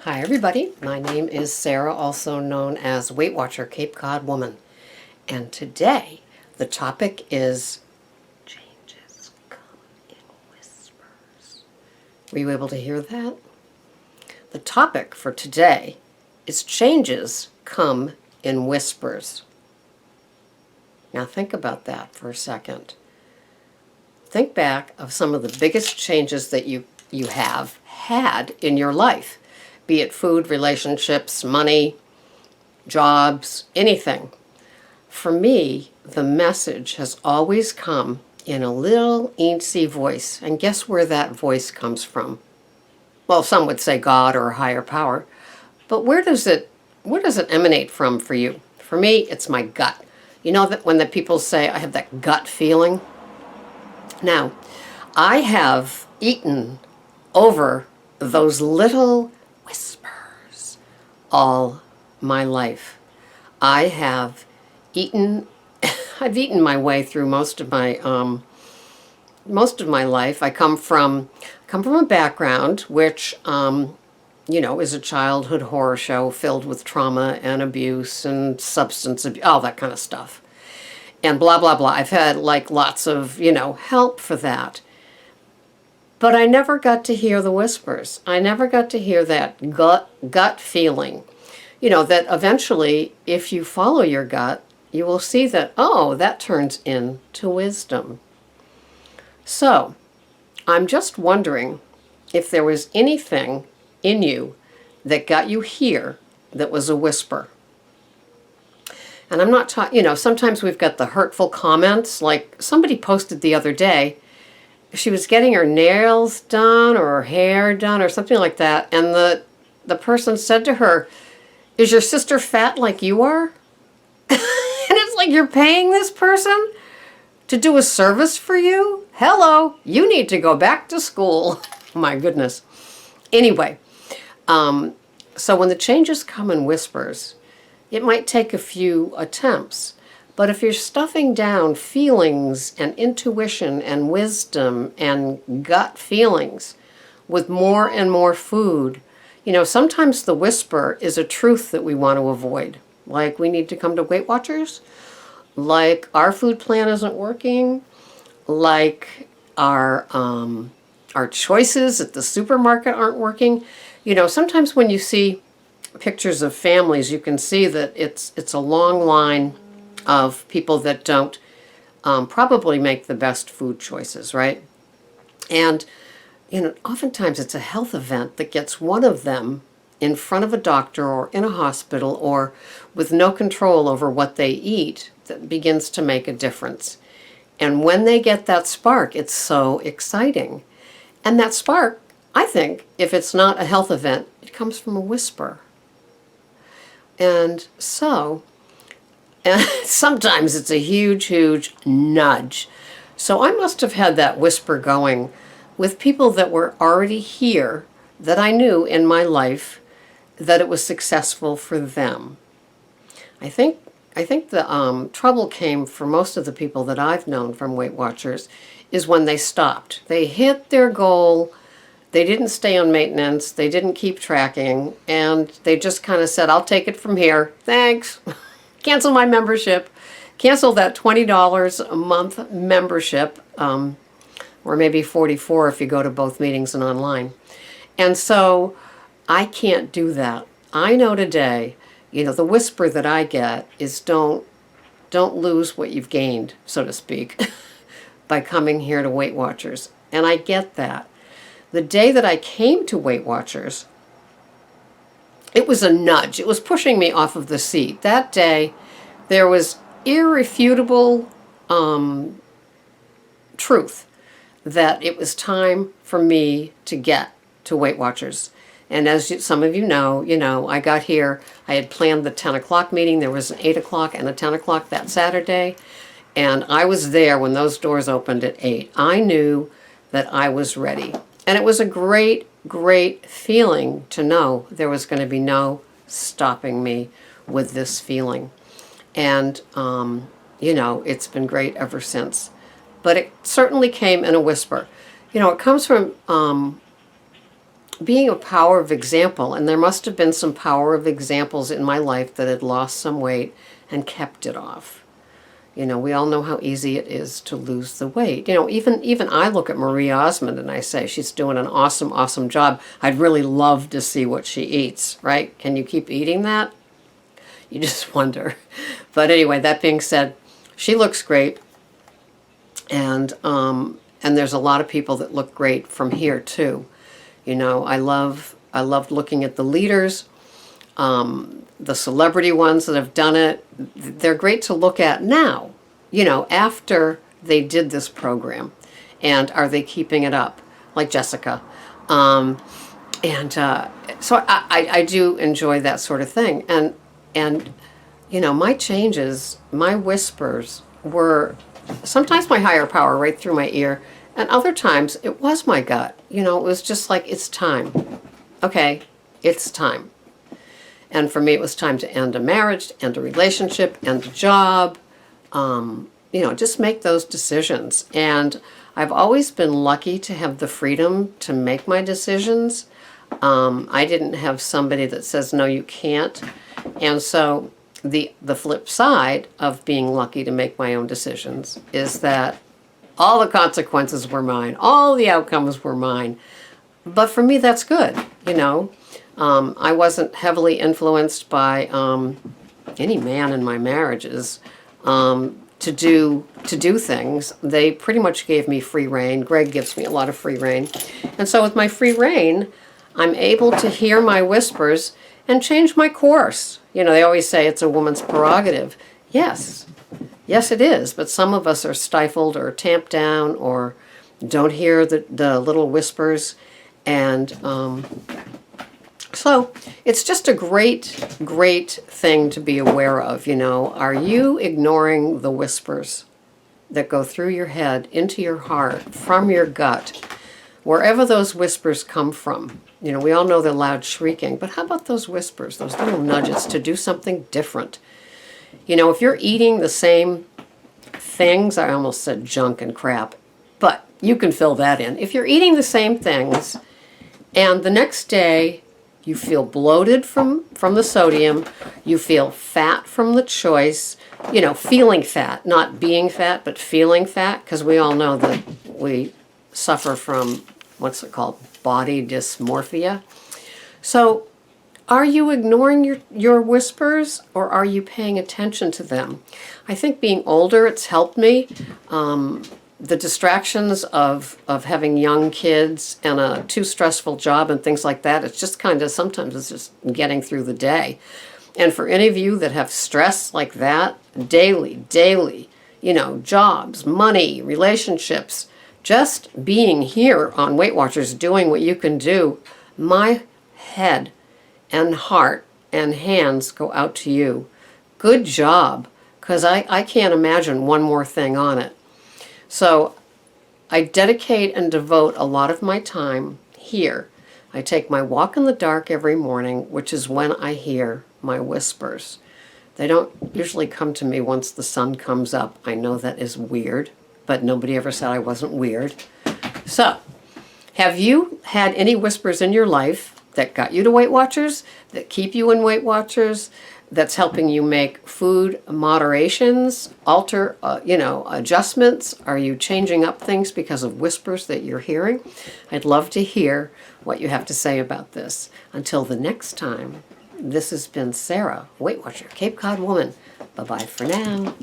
Hi everybody, my name is Sarah, also known as Weight Watcher Cape Cod Woman. And today the topic is changes come in whispers. Were you able to hear that? The topic for today is changes come in whispers. Now think about that for a second. Think back of some of the biggest changes that you have had in your life, be it food, relationships, money, jobs, anything. For me, the message has always come in a little eensy voice. And guess where that voice comes from? Well, some would say God or a higher power. But where does it emanate from for you? For me, it's my gut. You know that when the people say, I have that gut feeling? Now, I have eaten over those little whispers all my life. I have eaten, I've eaten my way through most of my life. I come from a background which, is a childhood horror show filled with trauma and abuse and substance abuse, all that kind of stuff. And blah, blah, blah. I've had lots of, help for that. But I never got to hear the whispers. I never got to hear that gut feeling. That eventually, if you follow your gut, you will see that, oh, that turns into wisdom. So, I'm just wondering if there was anything in you that got you here that was a whisper. And I'm not talking, sometimes we've got the hurtful comments, like somebody posted the other day, she was getting her nails done or her hair done or something like that, and the person said to her, is your sister fat like you are? And it's like, you're paying this person to do a service for you? Hello, you need to go back to school. My goodness. Anyway, so when the changes come in whispers, it might take a few attempts. But if you're stuffing down feelings and intuition and wisdom and gut feelings with more and more food, sometimes the whisper is a truth that we want to avoid. Like, we need to come to Weight Watchers. Like, our food plan isn't working. Like, our choices at the supermarket aren't working. Sometimes when you see pictures of families, you can see that it's a long line of people that don't probably make the best food choices, right? And oftentimes it's a health event that gets one of them in front of a doctor or in a hospital or with no control over what they eat that begins to make a difference. And when they get that spark, it's so exciting. And that spark, I think, if it's not a health event, it comes from a whisper. And so, sometimes it's a huge, huge nudge. So I must have had that whisper going with people that were already here that I knew in my life that it was successful for them. I think the trouble came for most of the people that I've known from Weight Watchers is when they stopped. They hit their goal. They didn't stay on maintenance. They didn't keep tracking. And they just kind of said, I'll take it from here. Thanks. Cancel my membership. Cancel that $20 a month membership, or maybe $44 if you go to both meetings and online. And so I can't do that. I know today, the whisper that I get is don't lose what you've gained, so to speak, by coming here to Weight Watchers. And I get that. The day that I came to Weight Watchers, it was a nudge. It was pushing me off of the seat. That day, there was irrefutable truth that it was time for me to get to Weight Watchers. And as some of you know, I got here, I had planned the 10 o'clock meeting. There was an 8 o'clock and a 10 o'clock that Saturday. And I was there when those doors opened at 8. I knew that I was ready. And it was a great, great feeling to know there was going to be no stopping me with this feeling. And, it's been great ever since. But it certainly came in a whisper. It comes from being a power of example, and there must have been some power of examples in my life that had lost some weight and kept it off. You know, we all know how easy it is to lose the weight. You know, even I look at Marie Osmond and I say, she's doing an awesome, awesome job. I'd really love to see what she eats, right? Can you keep eating that? You just wonder. But anyway, that being said, she looks great. And there's a lot of people that look great from here too. You know, I loved looking at the leaders, the celebrity ones that have done it. They're great to look at now, you know, after they did this program. And are they keeping it up? Like Jessica. So I do enjoy that sort of thing. And you know, my changes, my whispers were sometimes my higher power right through my ear, and other times it was my gut. You know, it was just like, it's time. Okay, it's time. And for me, it was time to end a marriage, end a relationship, end a job. You know, just make those decisions. And I've always been lucky to have the freedom to make my decisions. I didn't have somebody that says, no, you can't. And so the flip side of being lucky to make my own decisions is that all the consequences were mine. All the outcomes were mine. But for me, that's good, you know. I wasn't heavily influenced by any man in my marriages to do things. They pretty much gave me free rein. Greg gives me a lot of free rein. And so with my free rein, I'm able to hear my whispers and change my course. You know, they always say it's a woman's prerogative. Yes. Yes, it is. But some of us are stifled or tamped down or don't hear the little whispers. And so it's just a great, great thing to be aware of, you know. Are you ignoring the whispers that go through your head, into your heart, from your gut, wherever those whispers come from? You know, we all know they're loud shrieking, but how about those whispers, those little nudges to do something different? You know, if you're eating the same things, I almost said junk and crap, but you can fill that in. If you're eating the same things and the next day you feel bloated from the sodium, you feel fat from the choice, you know, feeling fat, not being fat, but feeling fat, because we all know that we suffer from, what's it called, body dysmorphia. So are you ignoring your whispers, or are you paying attention to them? I think being older, it's helped me. The distractions of having young kids and a too stressful job and things like that, it's just kind of, sometimes it's just getting through the day. And for any of you that have stress like that, daily, you know, jobs, money, relationships, just being here on Weight Watchers, doing what you can do, my head and heart and hands go out to you. Good job, because I can't imagine one more thing on it. So I dedicate and devote a lot of my time here. I take my walk in the dark every morning, which is when I hear my whispers. They don't usually come to me once the sun comes up. I know that is weird, but nobody ever said I wasn't weird. So, have you had any whispers in your life that got you to Weight Watchers, that keep you in Weight Watchers, that's helping you make food moderations, alter, adjustments? Are you changing up things because of whispers that you're hearing? I'd love to hear what you have to say about this. Until the next time, this has been Sarah, Weight Watcher, Cape Cod Woman. Bye-bye for now.